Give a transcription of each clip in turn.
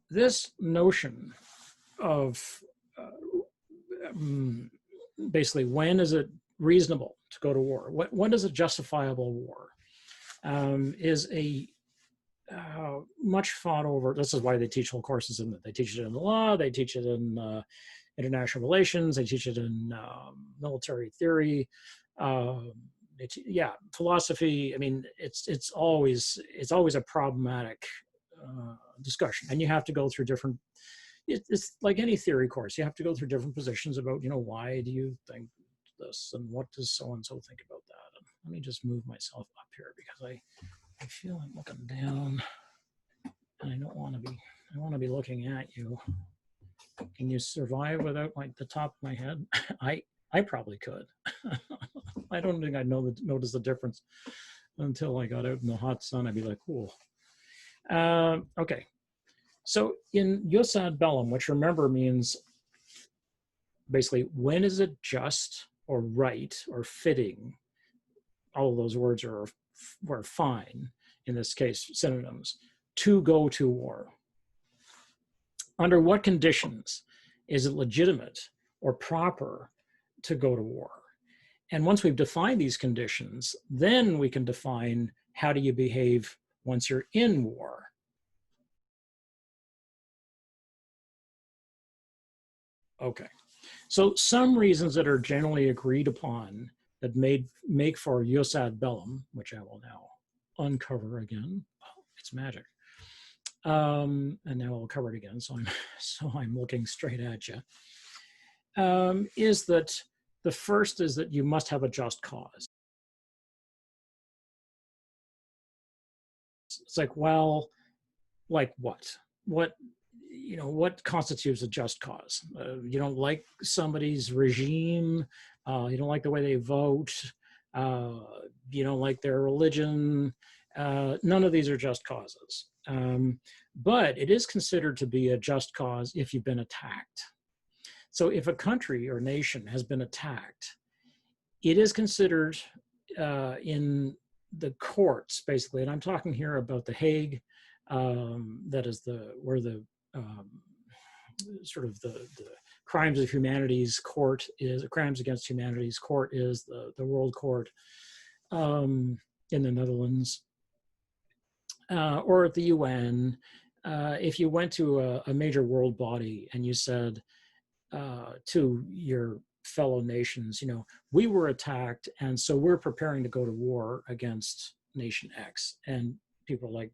this notion of basically when is it reasonable to go to war, when is a justifiable war, is a much fought over. This is why they teach whole courses in it. They teach it in the law, they teach it in international relations, they teach it in military theory, philosophy. I mean, it's always a problematic discussion, and you have to go through different. It's like any theory course. You have to go through different positions about, why do you think this, and what does so and so think about that. And let me just move myself up here because I feel I'm looking down, and I don't want to be. I want to be looking at you. Can you survive without the top of my head? I probably could. I don't think I'd notice the difference until I got out in the hot sun. I'd be like, cool. Okay. So in jus ad bellum, which remember means basically when is it just or right or fitting, all of those words were fine, in this case, synonyms, to go to war. Under what conditions is it legitimate or proper to go to war? And once we've defined these conditions, then we can define how do you behave once you're in war. Okay, so some reasons that are generally agreed upon that make for jus ad bellum, which I will now uncover again. Oh, it's magic. And now I'll cover it again, so I'm looking straight at you. Is that the first is that you must have a just cause. It's like, well, like what? What constitutes a just cause? You don't like somebody's regime. You don't like the way they vote. You don't like their religion. None of these are just causes. But it is considered to be a just cause if you've been attacked. So if a country or nation has been attacked, it is considered in the courts, basically, and I'm talking here about the Hague, that is where the sort of the crimes of humanities court is, crimes against humanities court is the World Court in the Netherlands, or at the UN. If you went to a major world body and you said to your fellow nations, we were attacked, and so we're preparing to go to war against nation X, and people are like,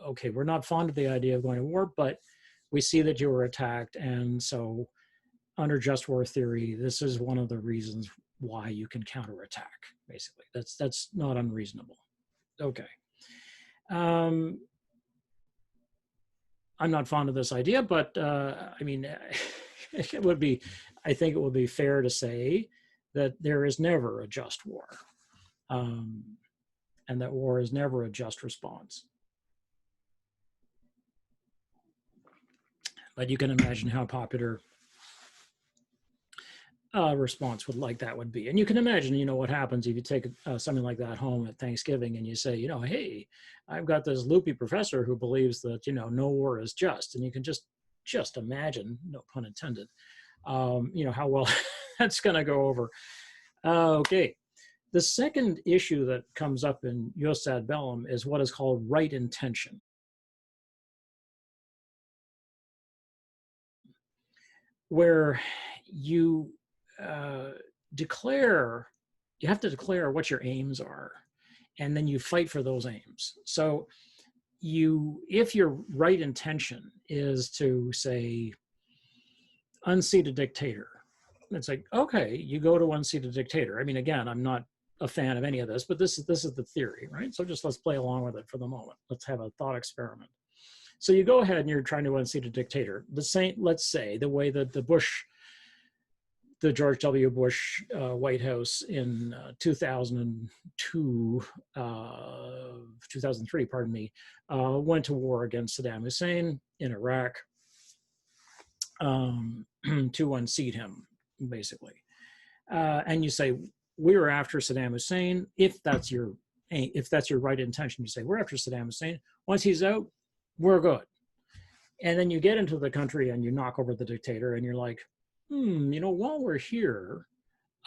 okay, we're not fond of the idea of going to war, but we see that you were attacked, and so under just war theory, this is one of the reasons why you can counterattack, basically. That's not unreasonable. Okay. I'm not fond of this idea, but I mean, I think it would be fair to say that there is never a just war, and that war is never a just response. But you can imagine how popular response would be. And you can imagine, what happens if you take something like that home at Thanksgiving and you say, hey, I've got this loopy professor who believes that, no war is just. And you can just imagine, no pun intended, how well that's going to go over. Okay. The second issue that comes up in jus ad bellum is what is called right intention. Where you you have to declare what your aims are, and then you fight for those aims. So if your right intention is to, say, unseat a dictator, it's like, okay, you go to unseat a dictator. I mean, again, I'm not a fan of any of this, but this is the theory, right? So just let's play along with it for the moment. Let's have a thought experiment. So you go ahead and you're trying to unseat a dictator. Let's say the way that the George W. Bush White House in 2002, 2003, pardon me, went to war against Saddam Hussein in Iraq to unseat him, basically. And you say, we're after Saddam Hussein. If that's your right intention, you say, we're after Saddam Hussein. Once he's out, we're good. And then you get into the country and you knock over the dictator and you're like, while we're here,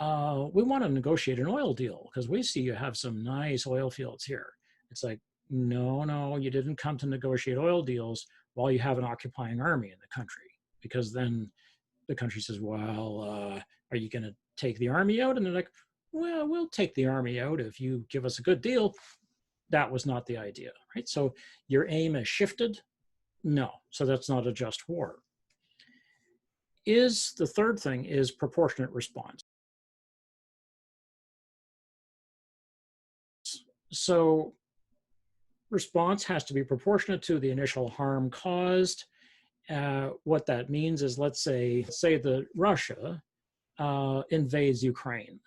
we want to negotiate an oil deal because we see you have some nice oil fields here. It's like, no, you didn't come to negotiate oil deals while you have an occupying army in the country, because then the country says, well, are you going to take the army out? And they're like, well, we'll take the army out if you give us a good deal. That was not the idea, right? So your aim has shifted. No, so that's not a just war. The third thing is proportionate response. So response has to be proportionate to the initial harm caused. What that means is, let's say that Russia invades Ukraine,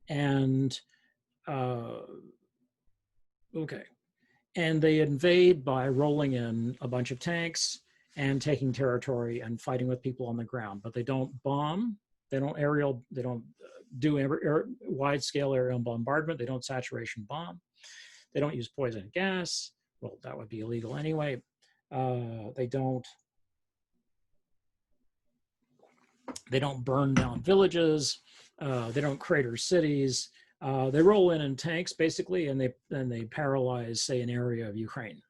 and and they invade by rolling in a bunch of tanks and taking territory and fighting with people on the ground, but they don't bomb, they don't do wide-scale aerial bombardment, they don't saturation bomb, they don't use poison gas. Well, that would be illegal anyway. They don't burn down villages. They don't crater cities. They roll in tanks basically, and they paralyze, say, an area of Ukraine.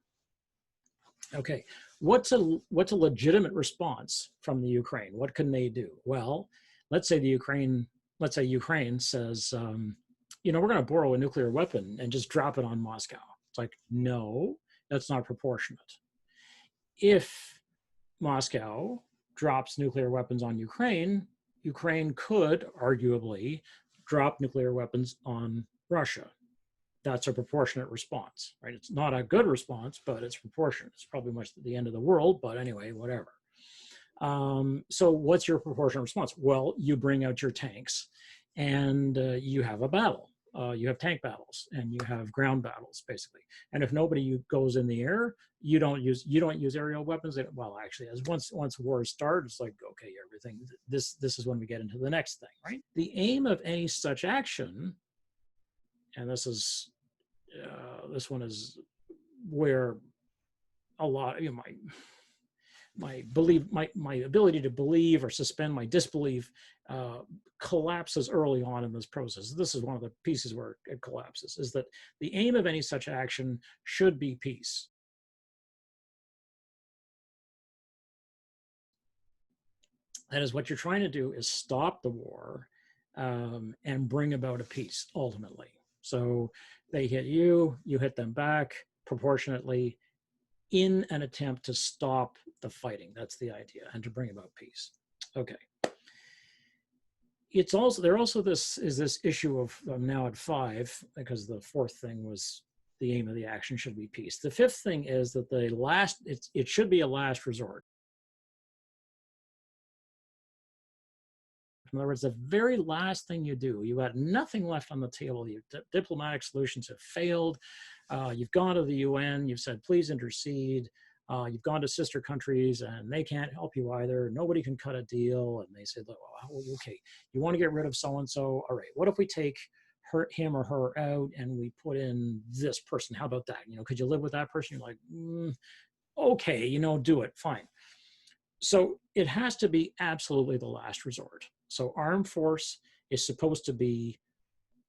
Okay, what's a legitimate response from the Ukraine? What can they do? Well, let's say Ukraine says, we're going to borrow a nuclear weapon and just drop it on Moscow. It's like, no, that's not proportionate. If Moscow drops nuclear weapons on Ukraine, Ukraine could arguably drop nuclear weapons on Russia. That's a proportionate response, right? It's not a good response, but it's proportionate. It's probably much the end of the world, but anyway, whatever. So what's your proportionate response? Well, you bring out your tanks and you have a battle. You have tank battles and you have ground battles, basically. And if nobody goes in the air, you don't use aerial weapons. Well, actually, as once wars start, it's like, okay, everything. This is when we get into the next thing, right? The aim of any such action, and this one is where a lot, my ability to believe or suspend my disbelief collapses early on in this process. This is one of the pieces where it collapses, is that the aim of any such action should be peace. That is, what you're trying to do is stop the war and bring about a peace ultimately. So they hit you, you hit them back proportionately in an attempt to stop the fighting. That's the idea, and to bring about peace. Okay. This issue of, I'm now at 5, because the fourth thing was the aim of the action should be peace. The fifth thing is that it should be a last resort. In other words, the very last thing you do, you got nothing left on the table. Diplomatic solutions have failed. You've gone to the UN, you've said, please intercede. You've gone to sister countries and they can't help you either. Nobody can cut a deal. And they said, oh, okay, you want to get rid of so-and-so? All right, what if we take him or her out and we put in this person? How about that? Could you live with that person? You're like, okay, do it, fine. So it has to be absolutely the last resort. So armed force is supposed to be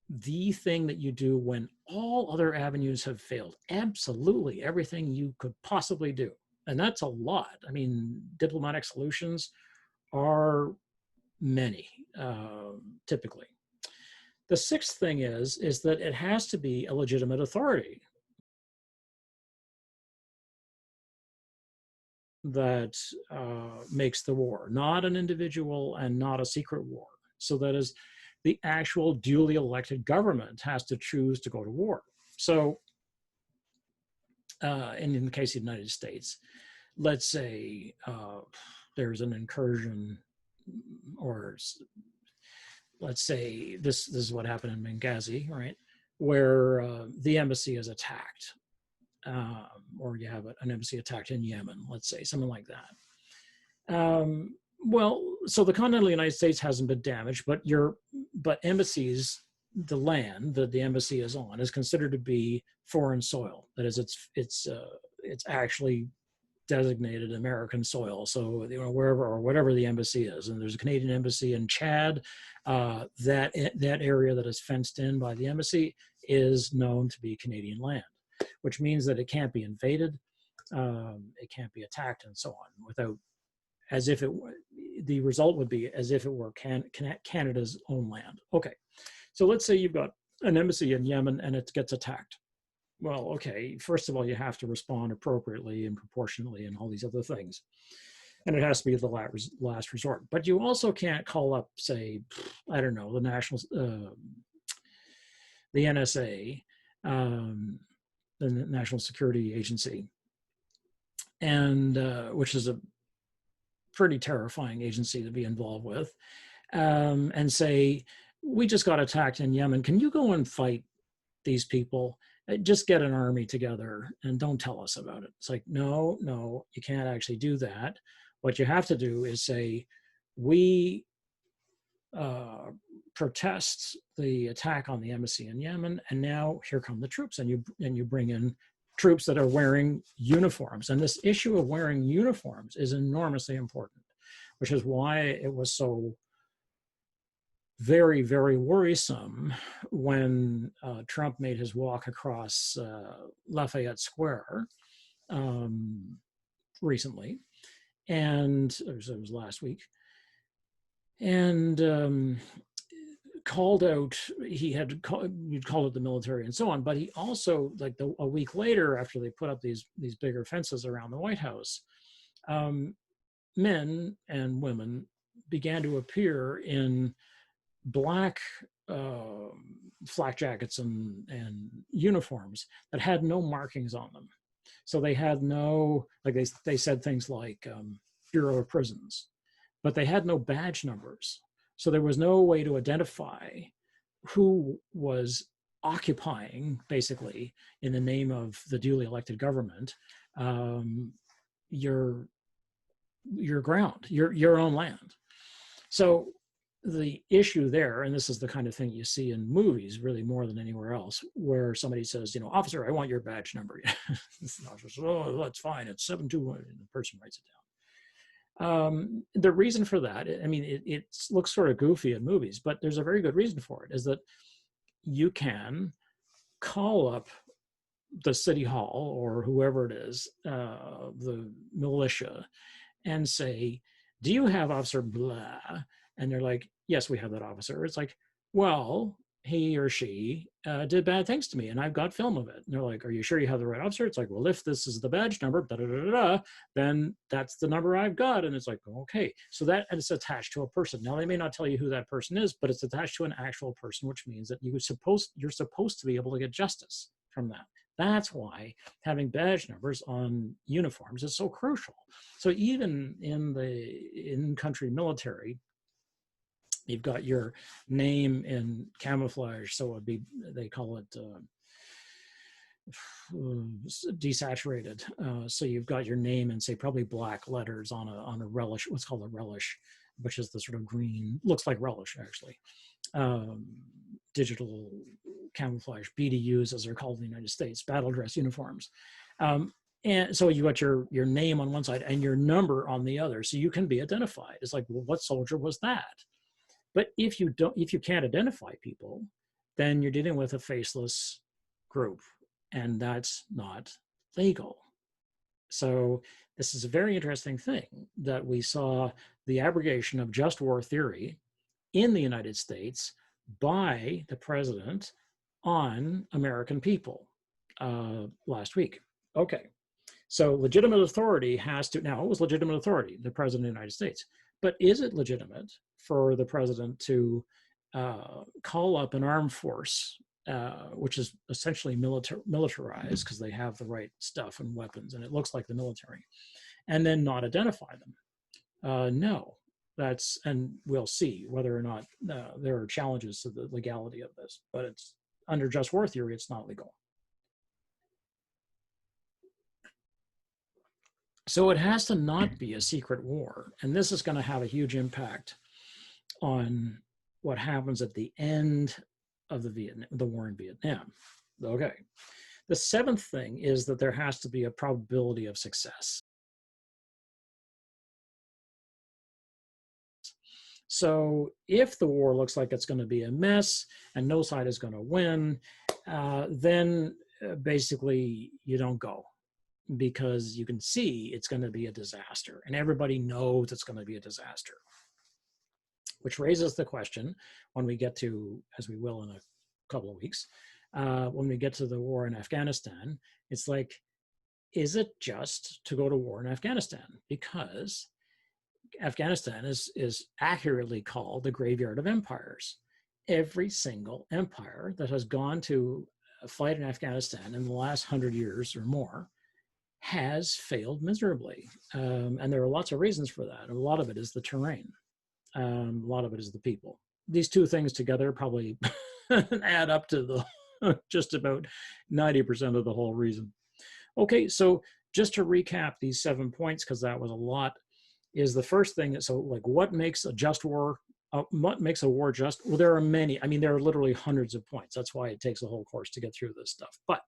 the thing that you do when all other avenues have failed. Absolutely everything you could possibly do. And that's a lot. I mean, diplomatic solutions are many, typically. The sixth thing is that it has to be a legitimate authority that makes the war, not an individual and not a secret war. So that is, the actual duly elected government has to choose to go to war. So in the case of the United States, let's say there's an incursion, or let's say this is what happened in Benghazi, right, where the embassy is attacked. Or you have an embassy attacked in Yemen, let's say, something like that. Well, so the continental United States hasn't been damaged, but embassies, the land that the embassy is on, is considered to be foreign soil. That is, it's actually designated American soil. So, wherever or whatever the embassy is, and there's a Canadian embassy in Chad, that area that is fenced in by the embassy is known to be Canadian land, which means that it can't be invaded, it can't be attacked, and so on, without, as if it were, the result would be as if it were Canada's own land. Okay, so let's say you've got an embassy in Yemen and it gets attacked. Well, okay, first of all, you have to respond appropriately and proportionately and all these other things. And it has to be the last resort. But you also can't call up, say, I don't know, the NSA, the National Security Agency, and which is a pretty terrifying agency to be involved with, and say, we just got attacked in Yemen. Can you go and fight these people? Just get an army together and don't tell us about it. It's like, no, you can't actually do that. What you have to do is say, we protest the attack on the embassy in Yemen, and now here come the troops, and you bring in troops that are wearing uniforms. And this issue of wearing uniforms is enormously important, which is why it was so very, very worrisome when Trump made his walk across Lafayette Square recently, and it was last week, and called out, you'd call it the military and so on, but he also, like a week later, after they put up these bigger fences around the White House, men and women began to appear in black flak jackets and uniforms that had no markings on them. So they had no, like they said things like Bureau of Prisons, but they had no badge numbers. So there was no way to identify who was occupying, basically, in the name of the duly elected government, your ground, your own land. So the issue there, and this is the kind of thing you see in movies really more than anywhere else, where somebody says, officer, I want your badge number. The officer says, oh, that's fine. It's 721, and the person writes it down. The reason for that, I mean, it looks sort of goofy in movies, but there's a very good reason for it, is that you can call up the city hall or whoever it is, the militia, and say, do you have Officer blah? And they're like, yes, we have that officer. It's like, well, he or she did bad things to me, and I've got film of it. And they're like, are you sure you have the right officer? It's like, well, if this is the badge number, then that's the number I've got. And it's like, okay, so that is attached to a person. Now, they may not tell you who that person is, but it's attached to an actual person, which means that you're supposed to be able to get justice from that. That's why having badge numbers on uniforms is so crucial. So even in the in-country military, you've got your name in camouflage, so it'd be, they call it desaturated. So you've got your name in, say, probably black letters on a relish, what's called a relish, which is the sort of green, looks like relish actually. Digital camouflage, BDUs as they're called in the United States, battle dress uniforms. And so you got your name on one side and your number on the other, so you can be identified. It's like, well, what soldier was that? But if you can't identify people, then you're dealing with a faceless group, and that's not legal. So this is a very interesting thing that we saw the abrogation of just war theory in the United States by the president on American people last week. Okay, so legitimate authority now, it was legitimate authority, the president of the United States, but is it legitimate for the president to call up an armed force, which is essentially militarized because they have the right stuff and weapons, and it looks like the military, and then not identify them? No. And we'll see whether or not there are challenges to the legality of this, but it's under just war theory, it's not legal. So it has to not be a secret war, and this is going to have a huge impact on what happens at the end of the war in Vietnam. Okay. The seventh thing is that there has to be a probability of success. So if the war looks like it's going to be a mess and no side is going to win, then basically you don't go, because you can see it's going to be a disaster and everybody knows it's going to be a disaster. Which raises the question, when we get to, as we will in a couple of weeks, when we get to the war in Afghanistan, it's like, is it just to go to war in Afghanistan? Because Afghanistan is accurately called the graveyard of empires. Every single empire that has gone to fight in Afghanistan in the last 100 years or more has failed miserably. And there are lots of reasons for that. A lot of it is the terrain. A lot of it is the people. These two things together probably add up to the just about 90% of the whole reason. Okay, so just to recap these 7 points, because that was a lot, is the first thing. So like, what makes a just war? What makes a war just? Well, there are many. I mean, there are literally hundreds of points. That's why it takes a whole course to get through this stuff. But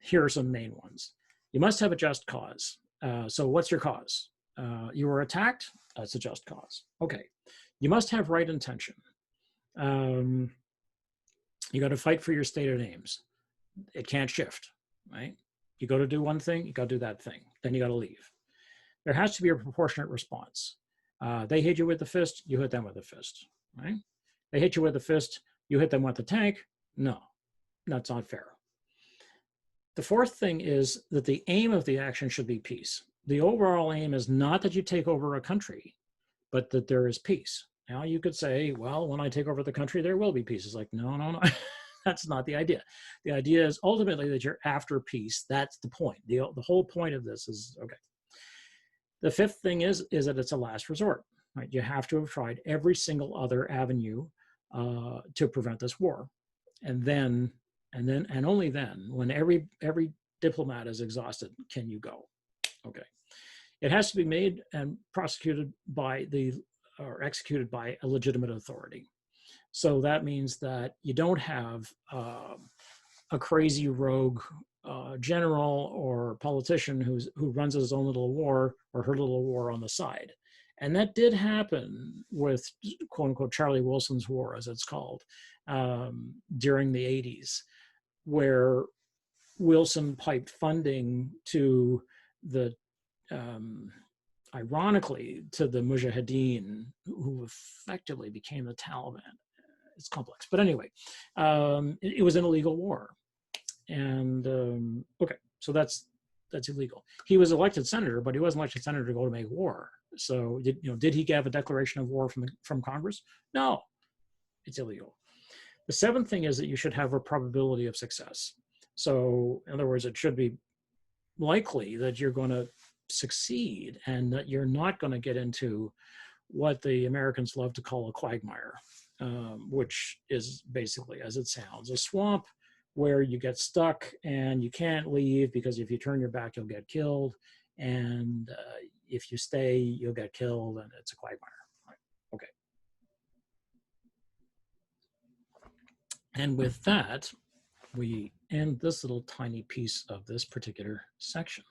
here are some main ones. You must have a just cause. So what's your cause? You were attacked, that's a just cause. Okay, you must have right intention. You got to fight for your stated aims. It can't shift, right? You go to do one thing, you got to do that thing. Then you got to leave. There has to be a proportionate response. They hit you with the fist, you hit them with the fist, right? They hit you with the fist, you hit them with the tank. No, that's not fair. The fourth thing is that the aim of the action should be peace. The overall aim is not that you take over a country, but that there is peace. Now you could say, well, when I take over the country, there will be peace. It's like, no, no, no. That's not the idea. The idea is ultimately that you're after peace. That's the point. The whole point of this is, okay. The fifth thing is that it's a last resort, right? You have to have tried every single other avenue to prevent this war. And only then, when every diplomat is exhausted, can you go. Okay. It has to be made and prosecuted by or executed by a legitimate authority. So that means that you don't have a crazy rogue general or politician who runs his own little war or her little war on the side. And that did happen with, quote unquote, Charlie Wilson's war, as it's called, during the 80s, where Wilson piped funding to the, ironically, to the Mujahideen, who effectively became the Taliban. It's complex, but anyway, it was an illegal war. And okay, so that's illegal. He was elected senator, but he wasn't elected senator to go to make war. So did he have a declaration of war from Congress? No, it's illegal. The seventh thing is that you should have a probability of success. So in other words, it should be likely that you're going to succeed and that you're not going to get into what the Americans love to call a quagmire, which is basically, as it sounds, a swamp where you get stuck and you can't leave because if you turn your back, you'll get killed. And if you stay, you'll get killed, and it's a quagmire. Right. Okay. And with that, we end this little tiny piece of this particular section.